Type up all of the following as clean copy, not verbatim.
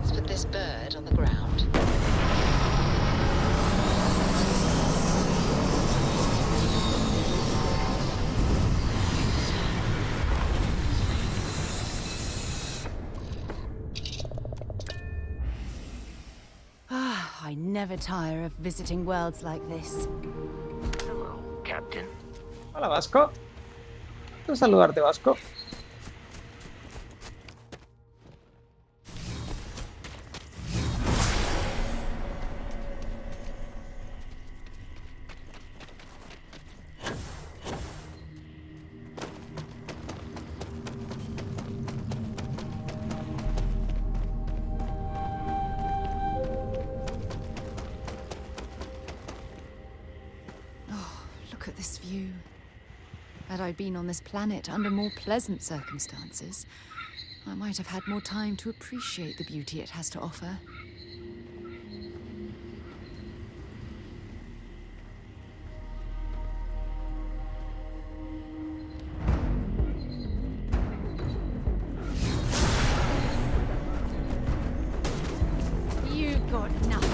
Let's put this bird on the ground. I never tire of visiting worlds like this. Hello, Captain. Hola, Vasco. Quiero saludarte, Vasco. Look at this view. Had I been on this planet under more pleasant circumstances, I might have had more time to appreciate the beauty it has to offer. You've got nothing.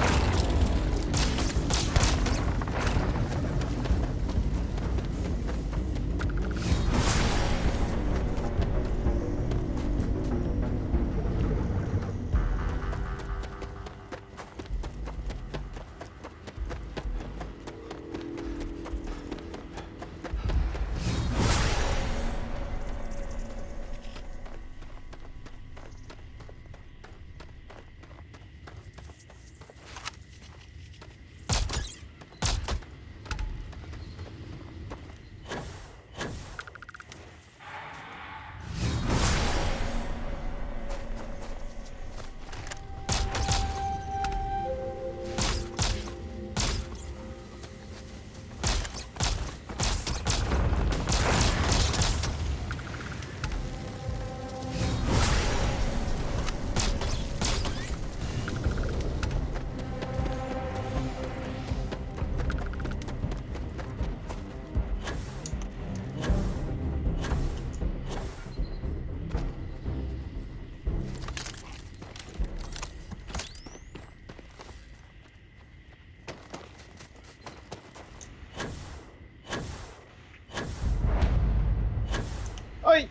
¡Ay!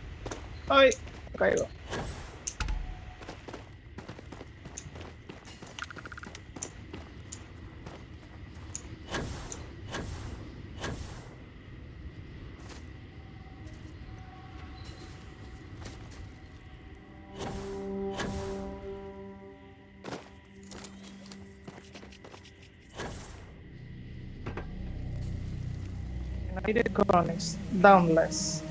¡Ay! Me caigo. United Colonies, Downless.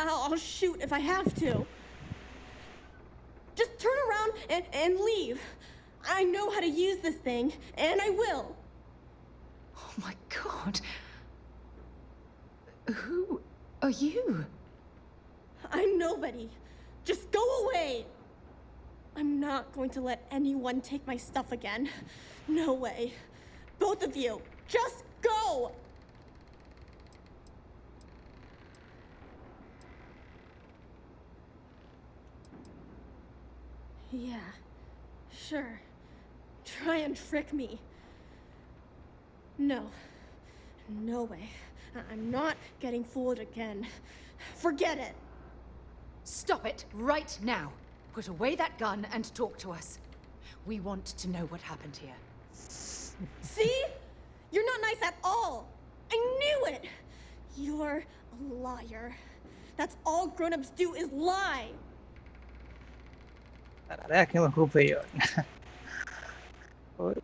I'll shoot if I have to. Just turn around and leave. I know how to use this thing, and I will. Oh my God. Who are you? I'm nobody. Just go away. I'm not going to let anyone take my stuff again. No way. Both of you, just go! Yeah, sure. Try and trick me. No. No way. I'm not getting fooled again. Forget it. Stop it right now. Put away that gun and talk to us. We want to know what happened here. See? You're not nice at all. I knew it. You're a liar. That's all grown-ups do is lie. Tararea que me ocupe yo. Uy.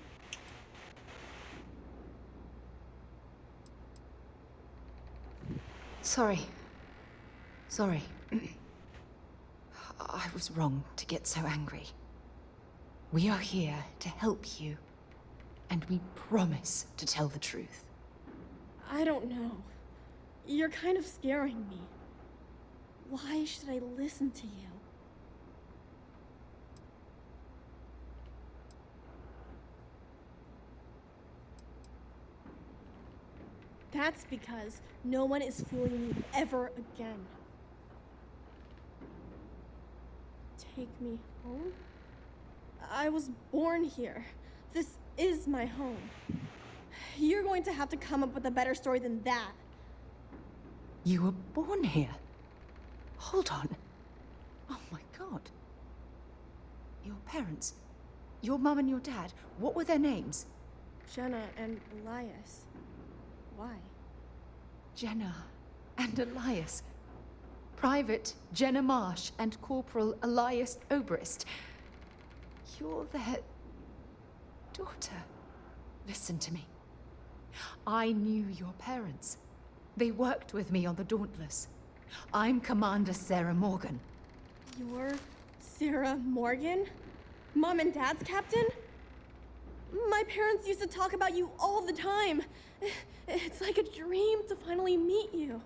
Sorry. I I was wrong to get so angry. We are here to help you, and we promise to tell the truth. I don't know. You're kind of scaring me. Why should I listen to you? That's because no one is fooling me ever again. Take me home? I was born here. This is my home. You're going to have to come up with a better story than that. You were born here? Hold on. Oh my god. Your parents, your mum and your dad, what were their names? Jenna and Elias. Why? Jenna and Elias. Private Jenna Marsh and Corporal Elias Obrist. You're their daughter. Listen to me. I knew your parents. They worked with me on the Dauntless. I'm Commander Sarah Morgan. You're Sarah Morgan? Mom and Dad's captain? My parents used to talk about you all the time. It's like a dream to finally meet you.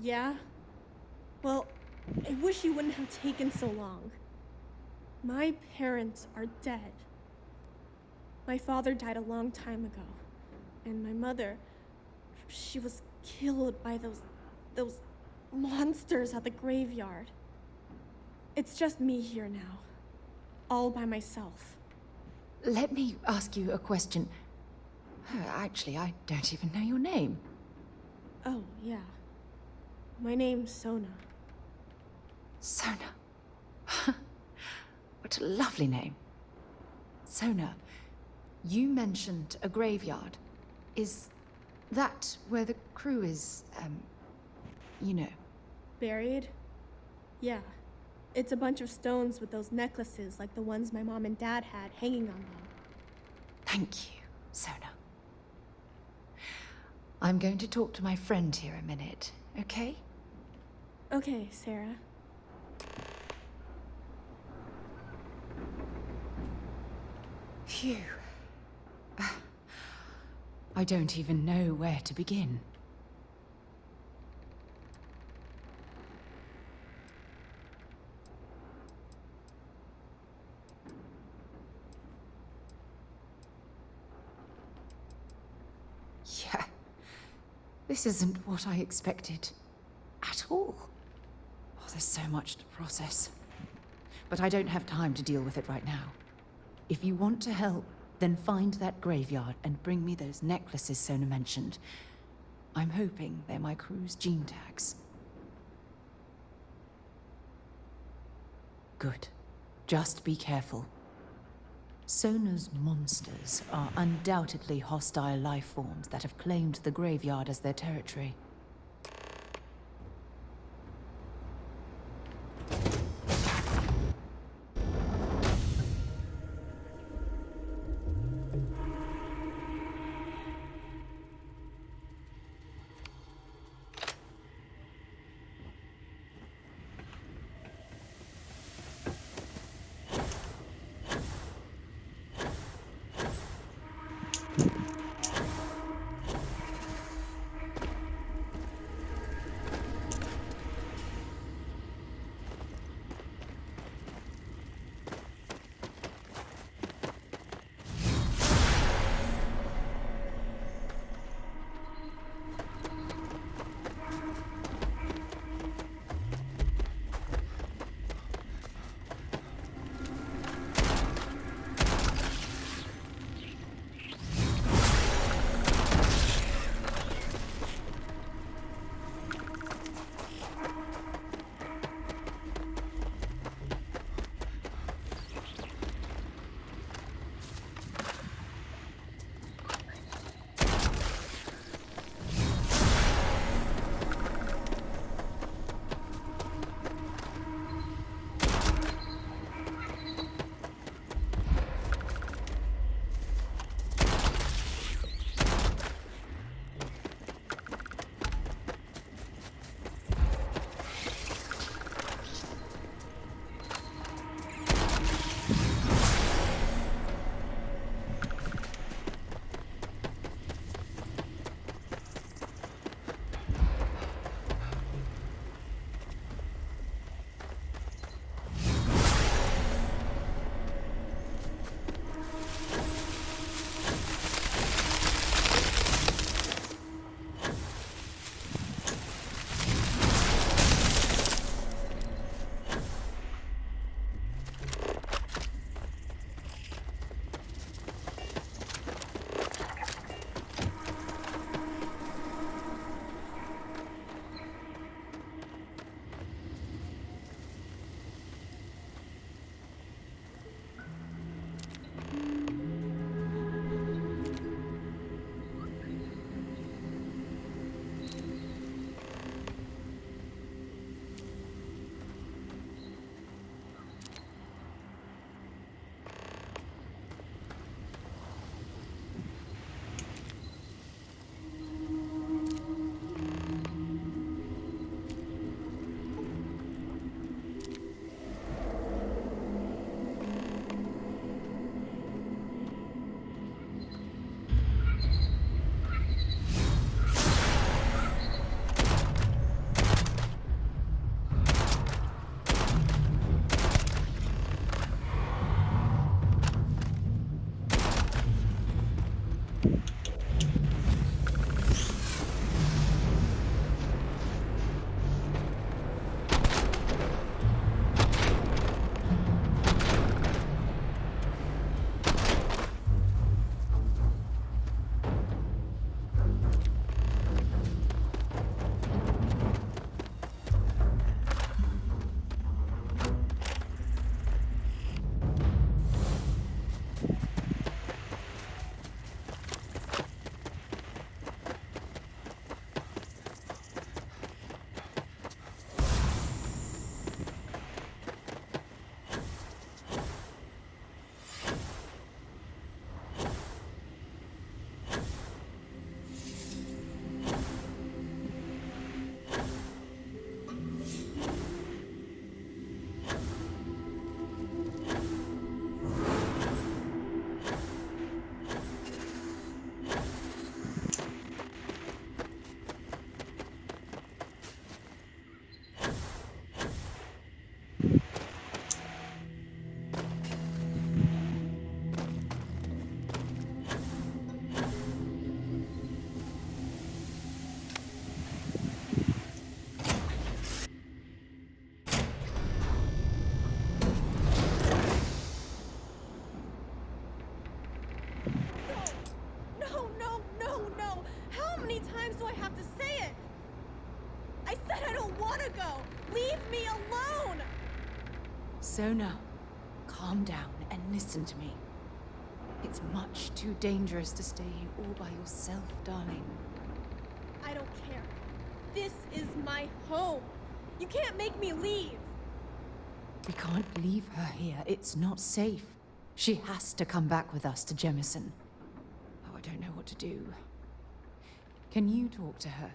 Yeah? Well, I wish you wouldn't have taken so long. My parents are dead. My father died a long time ago. And my mother, she was killed by those monsters at the graveyard. It's just me here now. All by myself. Let me ask you a question. Actually, I don't even know your name. Oh, yeah. My name's Sona. Sona. What a lovely name. Sona, you mentioned a graveyard. Is that where the crew is, you know? Buried? Yeah. It's a bunch of stones with those necklaces like the ones my mom and dad had hanging on them. Thank you, Sona. I'm going to talk to my friend here a minute, okay? Okay, Sarah. Phew. I don't even know where to begin. Yeah, this isn't what I expected at all. Oh, there's so much to process. But I don't have time to deal with it right now. If you want to help, then find that graveyard and bring me those necklaces Sona mentioned. I'm hoping they're my crew's gene tags. Good. Just be careful. Sona's monsters are undoubtedly hostile life forms that have claimed the graveyard as their territory. times do I have to say it? I said I don't want to go! Leave me alone! Sona, calm down and listen to me. It's much too dangerous to stay here all by yourself, darling. I don't care. This is my home. You can't make me leave. We can't leave her here. It's not safe. She has to come back with us to Jemison. Oh, I don't know what to do. Can you talk to her?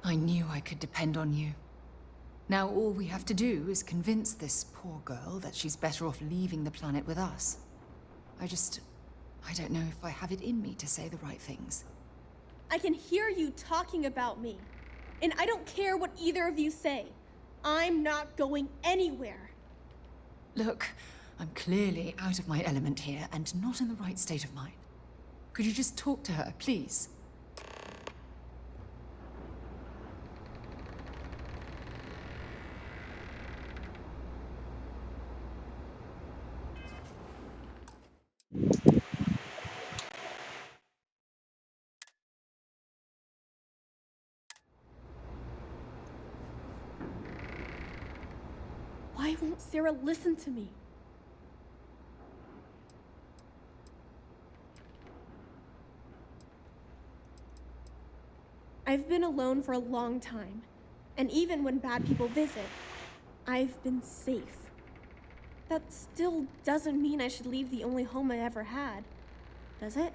I knew I could depend on you. Now all we have to do is convince this poor girl that she's better off leaving the planet with us. I don't know if I have it in me to say the right things. I can hear you talking about me. And I don't care what either of you say. I'm not going anywhere. Look, I'm clearly out of my element here and not in the right state of mind. Could you just talk to her, please? Why won't Sarah listen to me? I've been alone for a long time, and even when bad people visit, I've been safe. That still doesn't mean I should leave the only home I ever had, does it?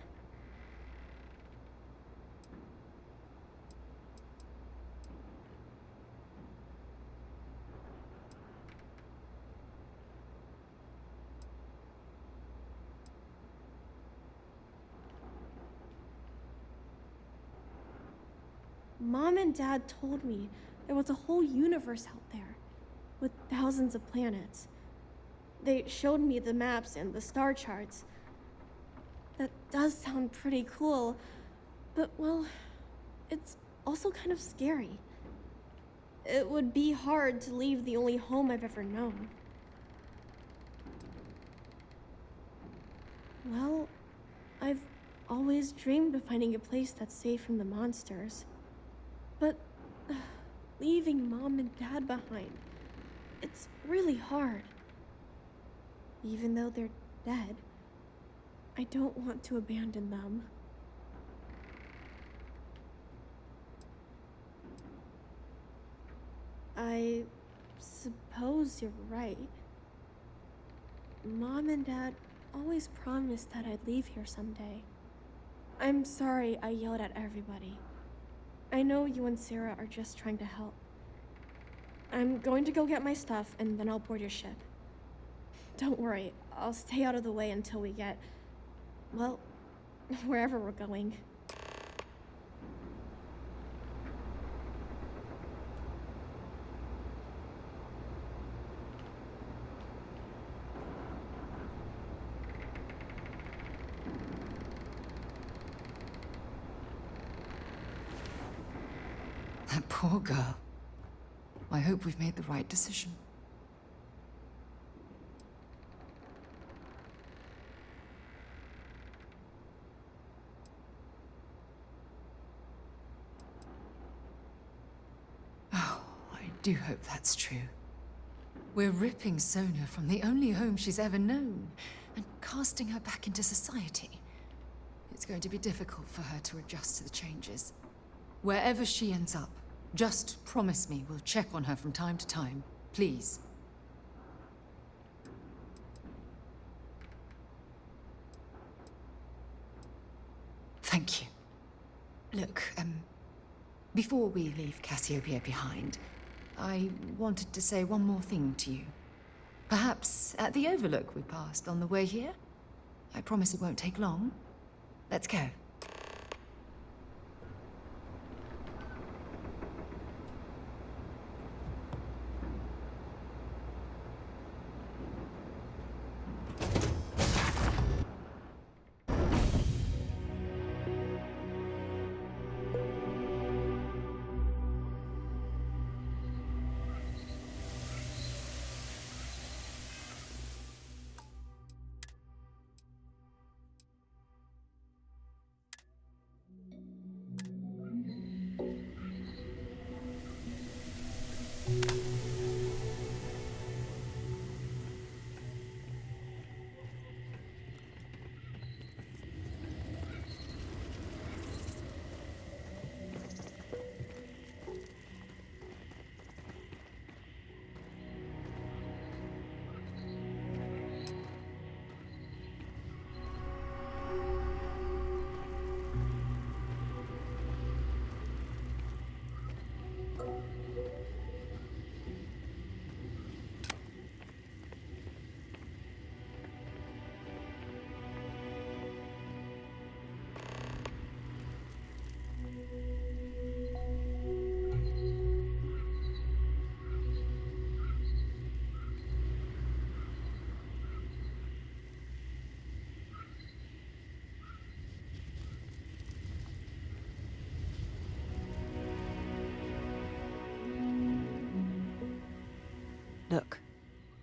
Mom and Dad told me there was a whole universe out there, with thousands of planets. They showed me the maps and the star charts. That does sound pretty cool, but well, it's also kind of scary. It would be hard to leave the only home I've ever known. Well, I've always dreamed of finding a place that's safe from the monsters. But leaving Mom and Dad behind, it's really hard. Even though they're dead, I don't want to abandon them. I suppose you're right. Mom and Dad always promised that I'd leave here someday. I'm sorry I yelled at everybody. I know you and Sarah are just trying to help. I'm going to go get my stuff, and then I'll board your ship. Don't worry, I'll stay out of the way until we get, well, wherever we're going. That poor girl. I hope we've made the right decision. Oh, I do hope that's true. We're ripping Sona from the only home she's ever known and casting her back into society. It's going to be difficult for her to adjust to the changes. Wherever she ends up, just promise me we'll check on her from time to time, please. Thank you. Look, before we leave Cassiopeia behind, I wanted to say one more thing to you. Perhaps at the overlook we passed on the way here? I promise it won't take long. Let's go.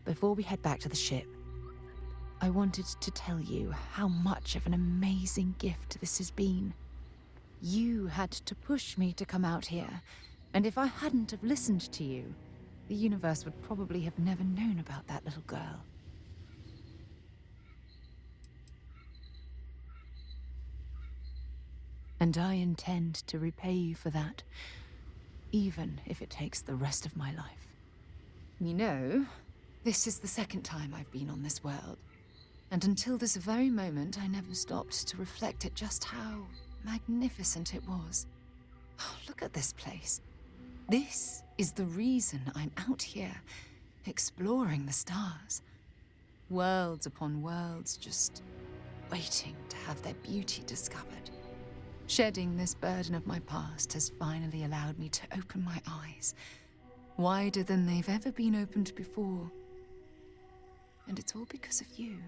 before we head back to the ship, I wanted to tell you how much of an amazing gift this has been. You had to push me to come out here, and if I hadn't have listened to you, the universe would probably have never known about that little girl. And I intend to repay you for that, even if it takes the rest of my life. You know, this is the second time I've been on this world, and until this very moment, I never stopped to reflect at just how magnificent it was. Oh, look at this place. This is the reason I'm out here, exploring the stars. Worlds upon worlds, just waiting to have their beauty discovered. Shedding this burden of my past has finally allowed me to open my eyes, wider than they've ever been opened before. And it's all because of you.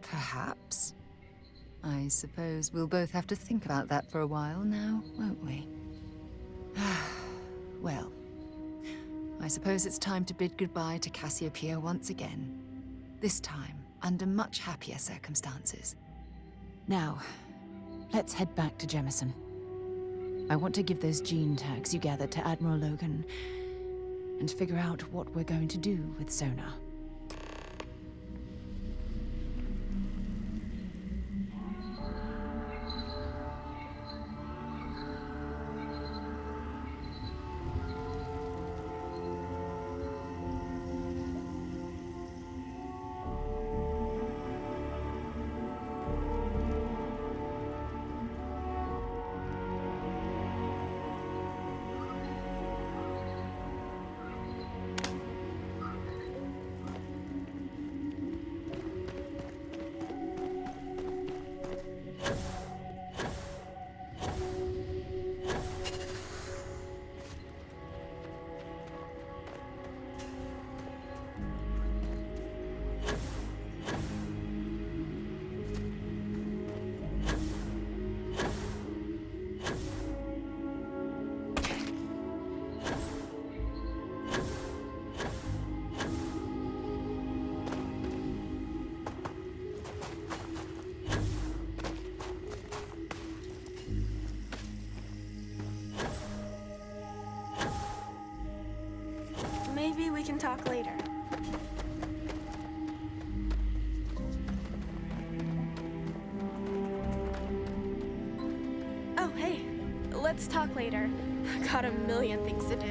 Perhaps. I suppose we'll both have to think about that for a while now, won't we? Well, I suppose it's time to bid goodbye to Cassiopeia once again. This time, under much happier circumstances. Now, let's head back to Jemison. I want to give those gene tags you gathered to Admiral Logan and figure out what we're going to do with Sona. Maybe we can talk later. Oh, hey. Let's talk later. Got a million things to do.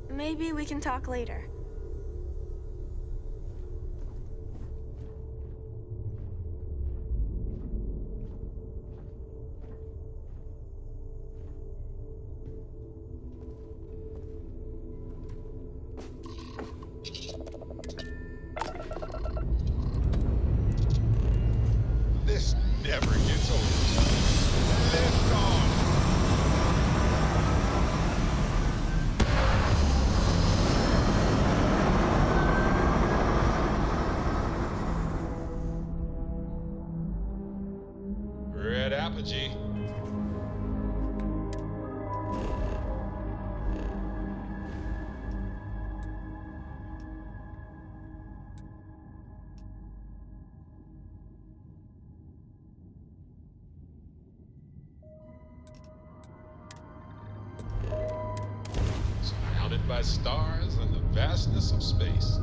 Maybe we can talk later. by stars and the vastness of space.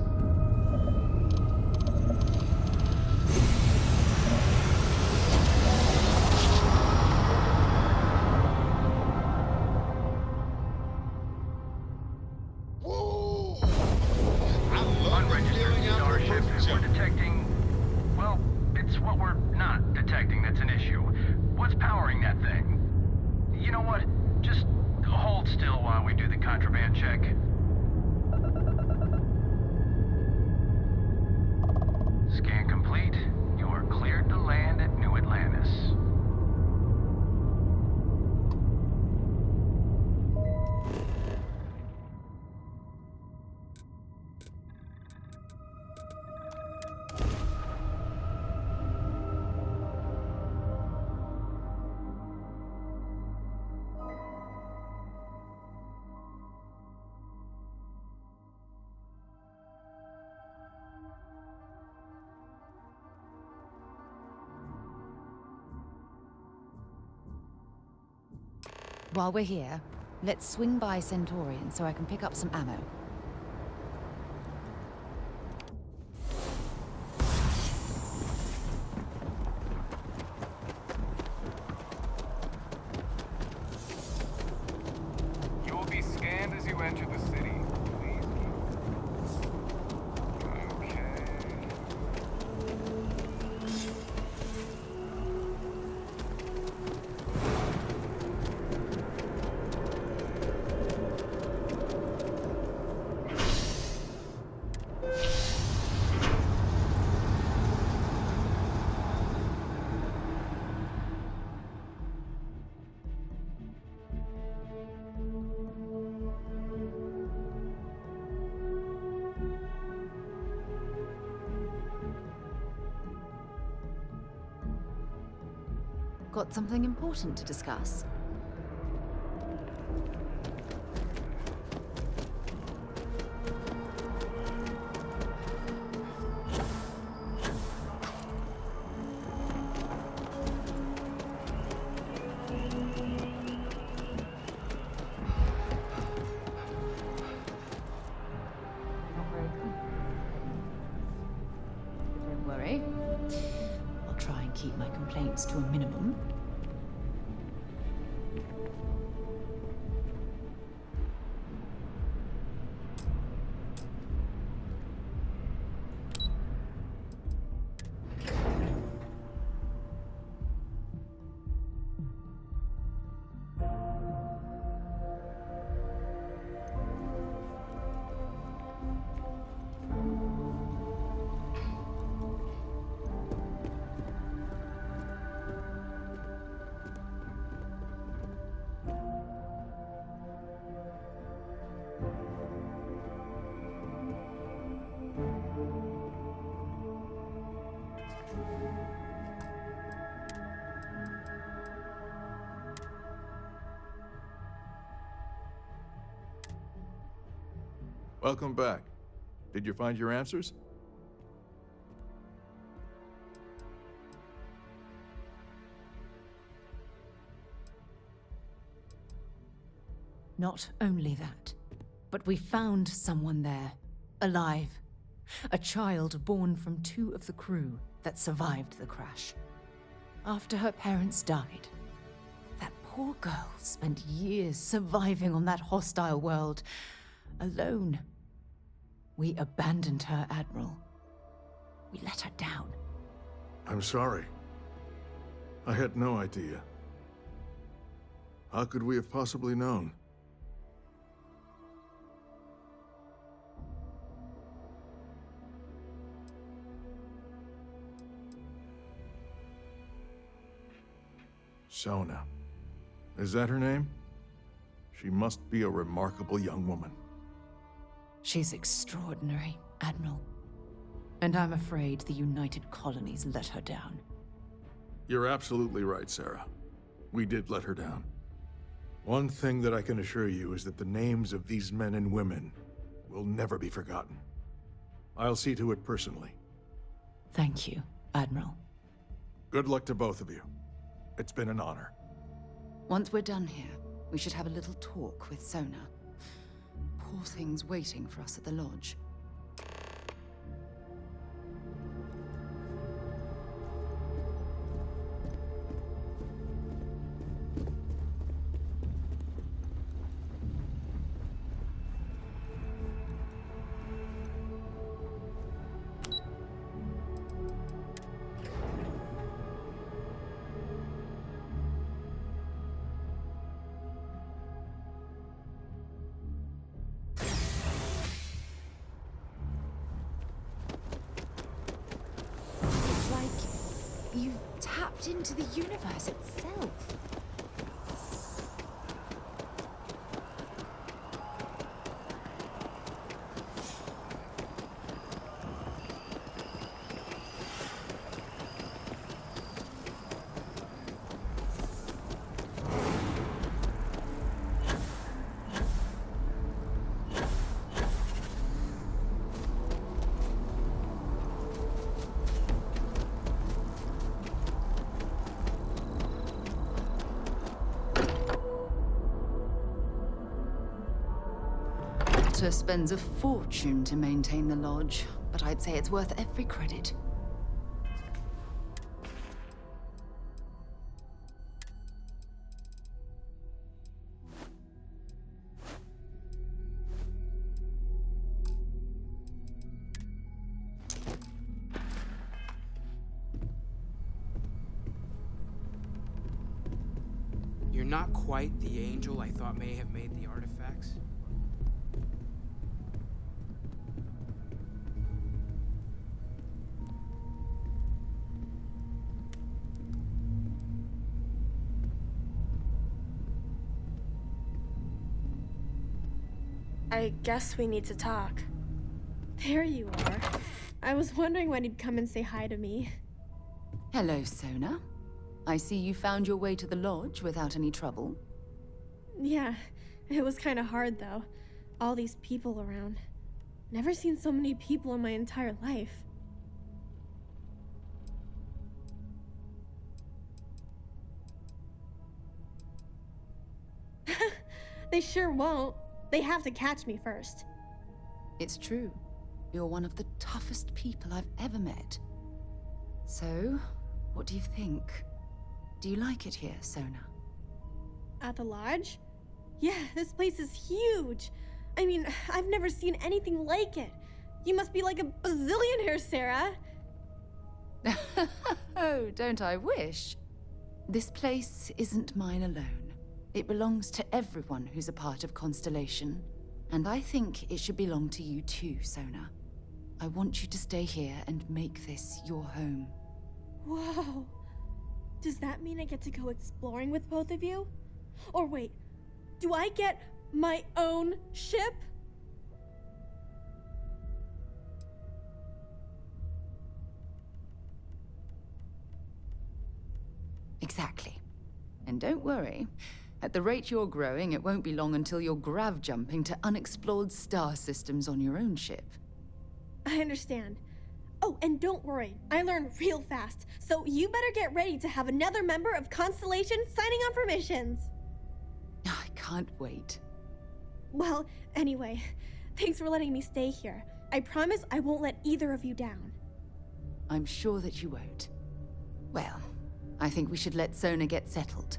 Whoa! I love the feeling out of the Starship, first we're jump. detecting... Well, it's what we're not detecting that's an issue. What's powering that thing? You know what? Just hold still while we do the contraband check. Scan complete. You are cleared to land at New Atlantis. While we're here, let's swing by Centaurian so I can pick up some ammo. You will be scanned as you enter the city. Please keep... Okay. Got something important to discuss? Don't worry. I'll try and keep my complaints to a minimum. Welcome back. Did you find your answers? Not only that, but we found someone there, alive. A child born from 2 of the crew that survived the crash. After her parents died, that poor girl spent years surviving on that hostile world, alone. We abandoned her, Admiral. We let her down. I'm sorry. I had no idea. How could we have possibly known? Sona. Is that her name? She must be a remarkable young woman. She's extraordinary, Admiral. And I'm afraid the United Colonies let her down. You're absolutely right, Sarah. We did let her down. One thing that I can assure you is that the names of these men and women will never be forgotten. I'll see to it personally. Thank you, Admiral. Good luck to both of you. It's been an honor. Once we're done here, we should have a little talk with Sona. poor things waiting for us at the lodge. You've tapped into the universe itself. Spends a fortune to maintain the lodge, but I'd say it's worth every credit. You're not quite the angel I thought may have made the artifacts. I guess we need to talk. There you are. I was wondering when he'd come and say hi to me. Hello, Sona. I see you found your way to the lodge without any trouble. Yeah, it was kind of hard though. All these people around. Never seen so many people in my entire life. They sure won't. They have to catch me first. It's true. You're one of the toughest people I've ever met. So, what do you think? Do you like it here, Sona? At the lodge? Yeah, this place is huge. I mean, I've never seen anything like it. You must be like a bazillionaire, Sarah. Oh, don't I wish? This place isn't mine alone. It belongs to everyone who's a part of Constellation. And I think it should belong to you too, Sona. I want you to stay here and make this your home. Whoa. Does that mean I get to go exploring with both of you? Or wait, do I get my own ship? Exactly. And don't worry. At the rate you're growing, it won't be long until you're grav-jumping to unexplored star systems on your own ship. I understand. Oh, and don't worry, I learn real fast, so you better get ready to have another member of Constellation signing on for missions. I can't wait. Well, anyway, thanks for letting me stay here. I promise I won't let either of you down. I'm sure that you won't. Well, I think we should let Sona get settled.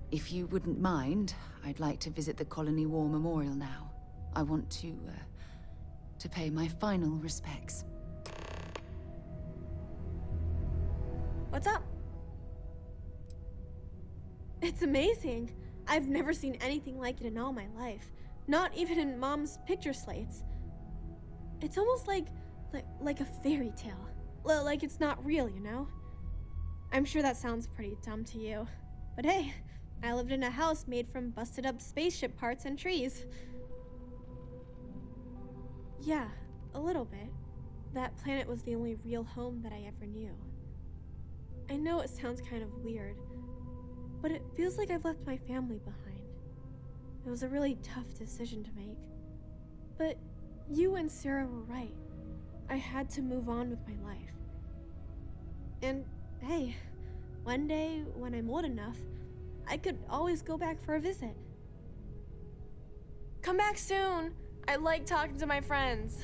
If you wouldn't mind, I'd like to visit the Colony War Memorial now. I want to pay my final respects. What's up? It's amazing. I've never seen anything like it in all my life. Not even in Mom's picture slates. It's almost like a fairy tale. Like it's not real, you know? I'm sure that sounds pretty dumb to you. But hey, I lived in a house made from busted up spaceship parts and trees. Yeah, a little bit. That planet was the only real home that I ever knew. I know it sounds kind of weird, but it feels like I've left my family behind. It was a really tough decision to make. But you and Sarah were right. I had to move on with my life. And hey, one day when I'm old enough, I could always go back for a visit. Come back soon. I like talking to my friends.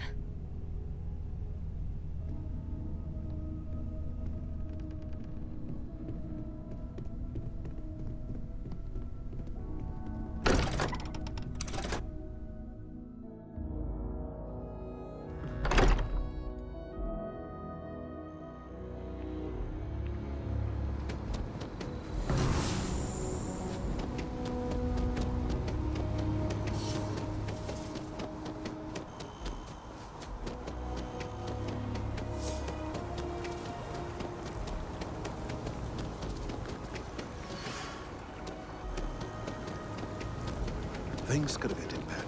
Things could have ended badly.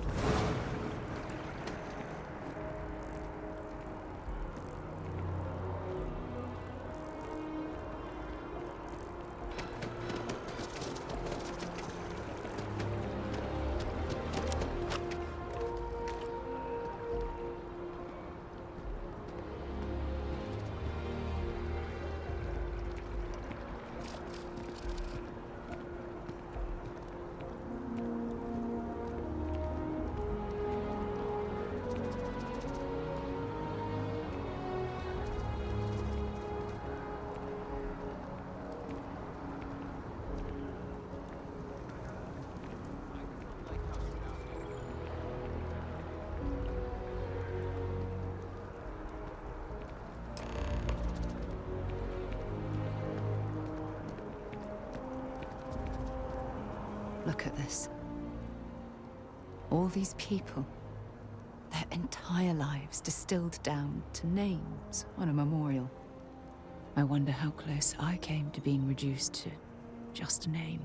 Look at this. All these people. Their entire lives distilled down to names on a memorial. I wonder how close I came to being reduced to just a name.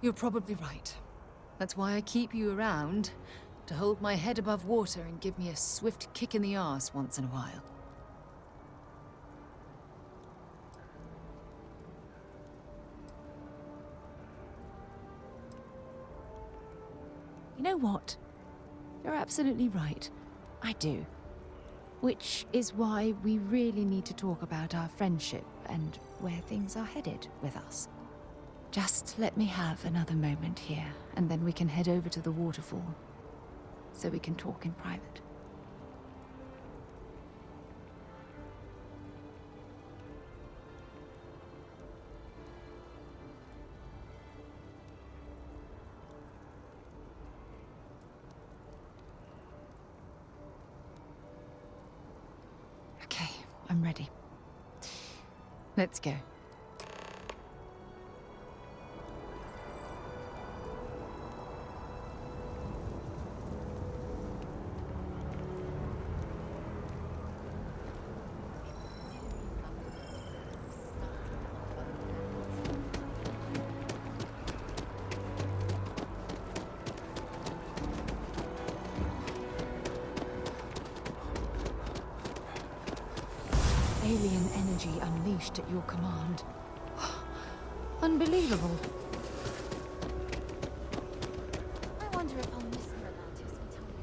You're probably right. That's why I keep you around, to hold my head above water and give me a swift kick in the arse once in a while. You know what? You're absolutely right. I do. Which is why we really need to talk about our friendship and where things are headed with us. Just let me have another moment here, and then we can head over to the waterfall, so we can talk in private. Okay, I'm ready. Let's go. Alien energy unleashed at your command. Unbelievable. I wonder if I'll miss her about this and tell me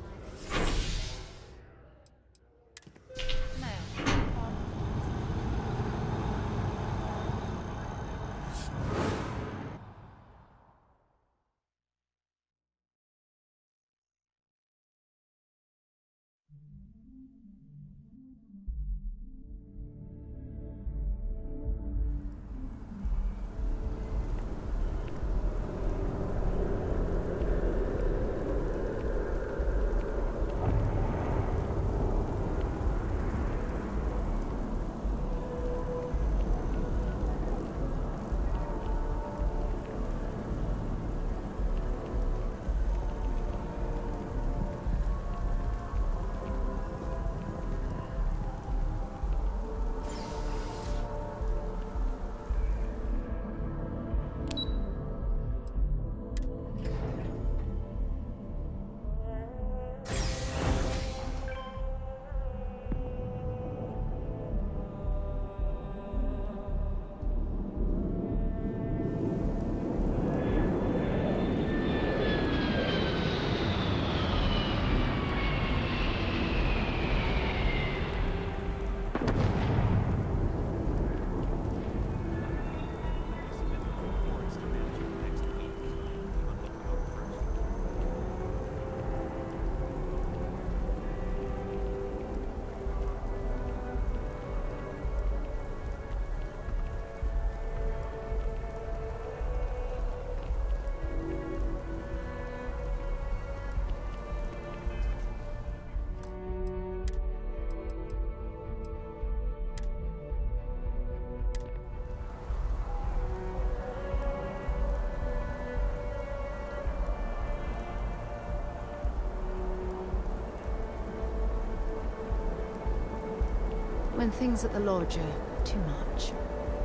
When things at the lodge are too much,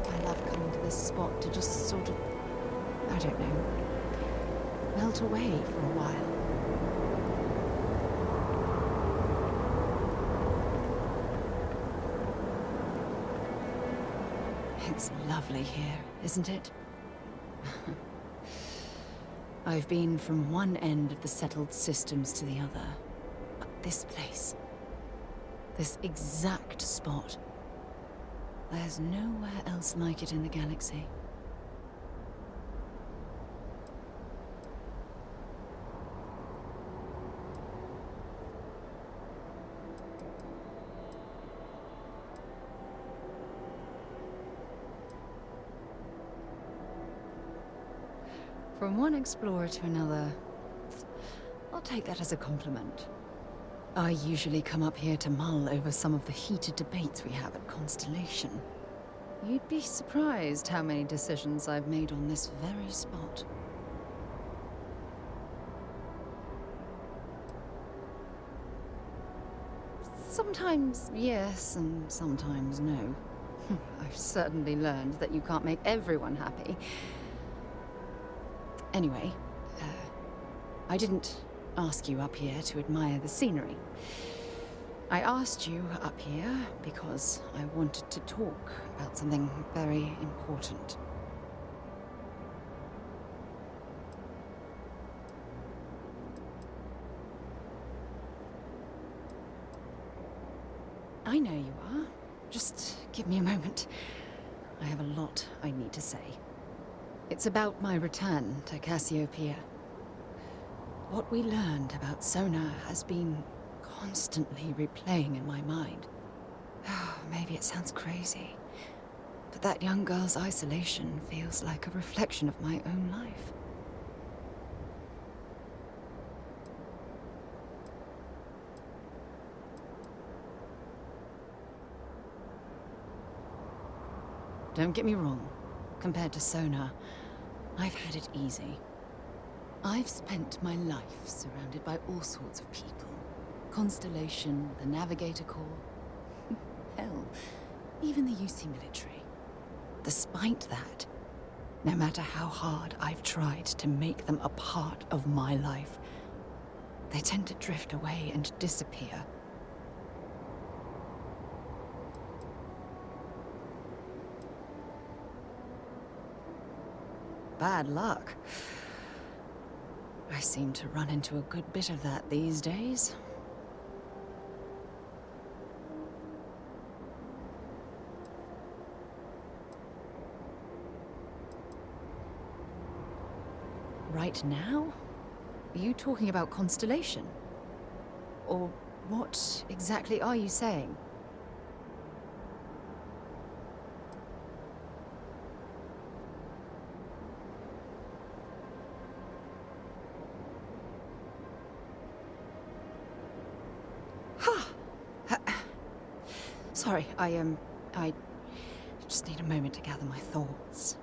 I love coming to this spot to just sort of, I don't know, melt away for a while. It's lovely here, isn't it? I've been from one end of the settled systems to the other. But this place, this exact spot, there's nowhere else like it in the galaxy. From one explorer to another, I'll take that as a compliment. I usually come up here to mull over some of the heated debates we have at Constellation. You'd be surprised how many decisions I've made on this very spot. Sometimes yes, and sometimes no. I've certainly learned that you can't make everyone happy. Anyway, I didn't ask you up here to admire the scenery. I asked you up here because I wanted to talk about something very important. I know you are. Just give me a moment. I have a lot I need to say. It's about my return to Cassiopeia. What we learned about Sona has been constantly replaying in my mind. Maybe it sounds crazy, but that young girl's isolation feels like a reflection of my own life. Don't get me wrong. Compared to Sona, I've had it easy. I've spent my life surrounded by all sorts of people. Constellation, the Navigator Corps. Hell, even the UC military. Despite that, no matter how hard I've tried to make them a part of my life, they tend to drift away and disappear. Bad luck. I seem to run into a good bit of that these days. Right now? Are you talking about Constellation? Or what exactly are you saying? Sorry, I just need a moment to gather my thoughts.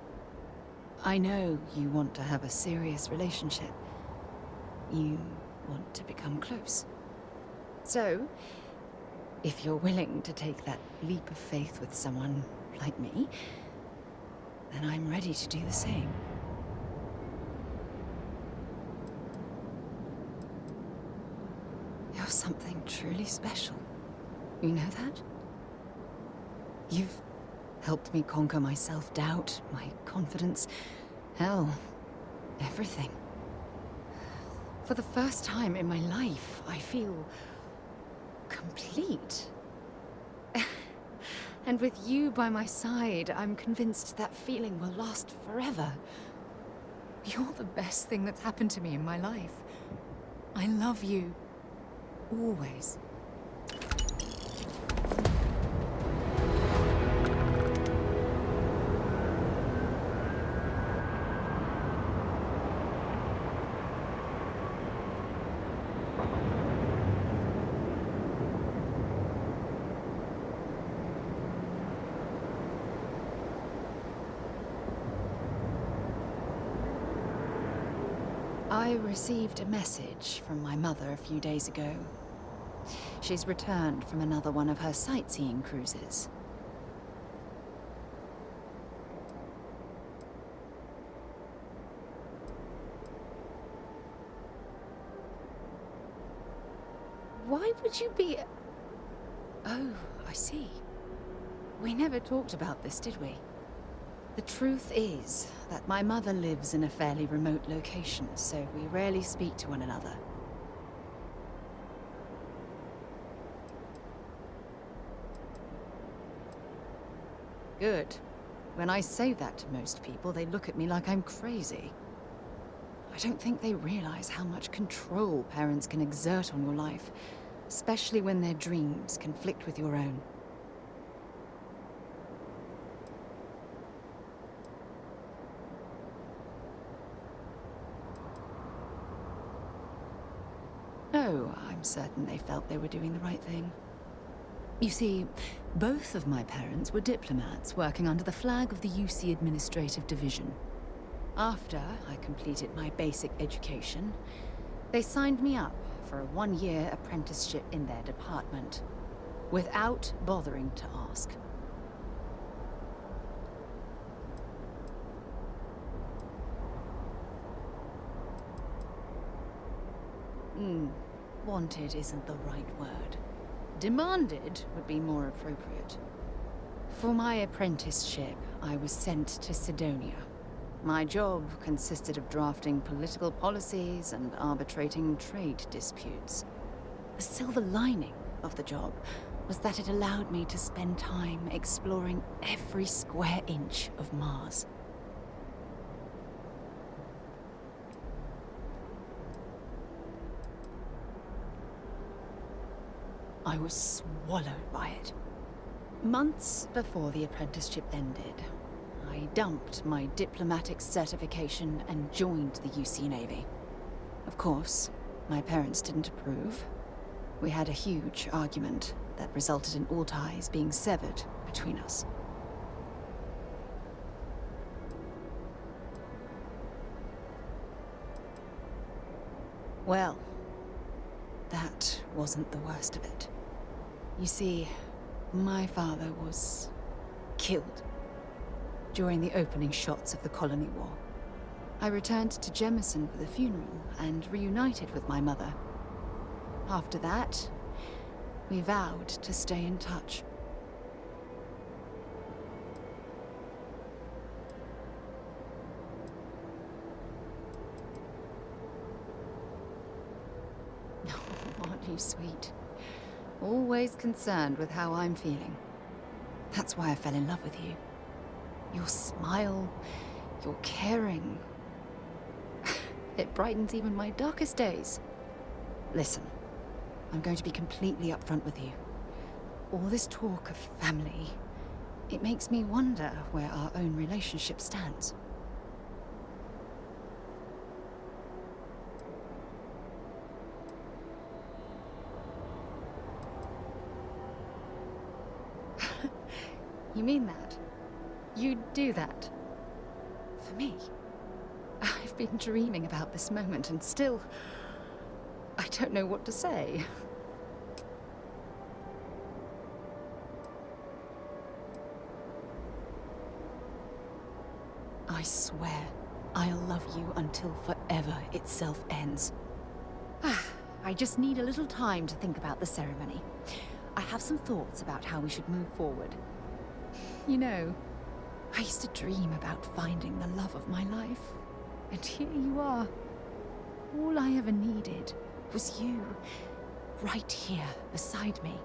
I know you want to have a serious relationship. You want to become close. So, if you're willing to take that leap of faith with someone like me, then I'm ready to do the same. You're something truly special. You know that? You've helped me conquer my self-doubt, my confidence, hell, everything. For the first time in my life, I feel complete. And with you by my side, I'm convinced that feeling will last forever. You're the best thing that's happened to me in my life. I love you. Always. I received a message from my mother a few days ago. She's returned from another one of her sightseeing cruises. Why would you be... Oh, I see. We never talked about this, did we? The truth is that my mother lives in a fairly remote location, so we rarely speak to one another. Good. When I say that to most people, they look at me like I'm crazy. I don't think they realize how much control parents can exert on your life, especially when their dreams conflict with your own. Oh, I'm certain they felt they were doing the right thing. You see, both of my parents were diplomats working under the flag of the UC Administrative Division. After I completed my basic education, they signed me up for a one-year apprenticeship in their department, without bothering to ask. Wanted isn't the right word. Demanded would be more appropriate. For my apprenticeship, I was sent to Sidonia. My job consisted of drafting political policies and arbitrating trade disputes. The silver lining of the job was that it allowed me to spend time exploring every square inch of Mars. I was swallowed by it. Months before the apprenticeship ended, I dumped my diplomatic certification and joined the UC Navy. Of course, my parents didn't approve. We had a huge argument that resulted in all ties being severed between us. Well, that wasn't the worst of it. You see, my father was killed during the opening shots of the Colony War. I returned to Jemison for the funeral and reunited with my mother. After that, we vowed to stay in touch. Aren't you sweet? Always concerned with how I'm feeling. That's why I fell in love with you. Your smile, your caring. It brightens even my darkest days. Listen, I'm going to be completely upfront with you. All this talk of family, it makes me wonder where our own relationship stands. You mean that? You'd do that? For me? I've been dreaming about this moment and still... I don't know what to say. I swear, I'll love you until forever itself ends. I just need a little time to think about the ceremony. I have some thoughts about how we should move forward. You know, I used to dream about finding the love of my life. And here you are. All I ever needed was you, right here beside me.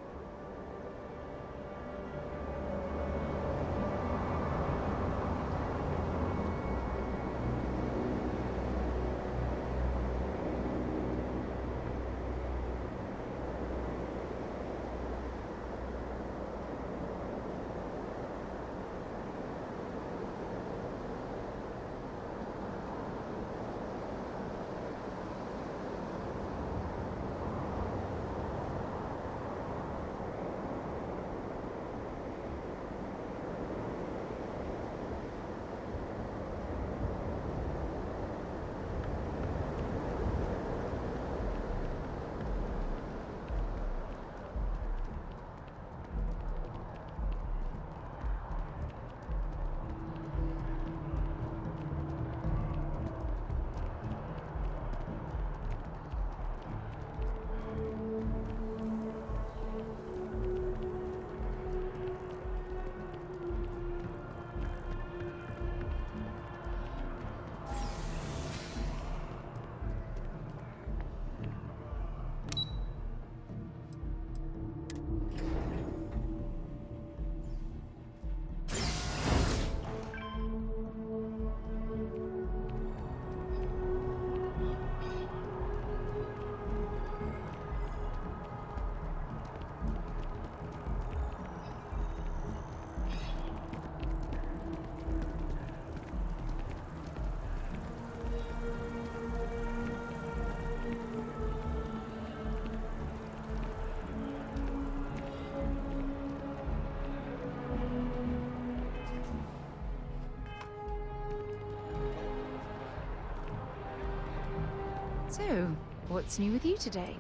So, what's new with you today?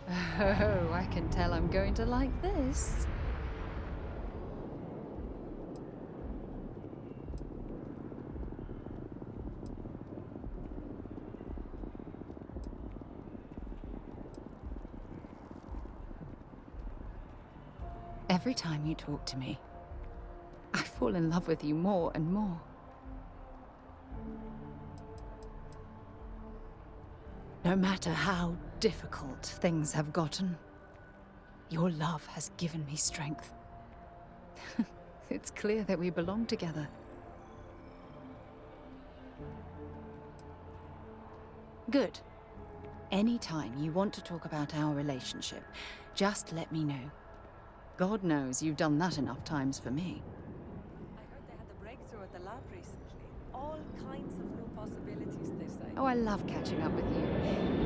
Oh, I can tell I'm going to like this. Every time you talk to me, I fall in love with you more and more. No matter how difficult things have gotten, your love has given me strength. It's clear that we belong together. Good. Anytime you want to talk about our relationship, just let me know. God knows you've done that enough times for me. I heard they had a breakthrough at the lab recently. All kinds of new possibilities, they say. Oh, I love catching up with you.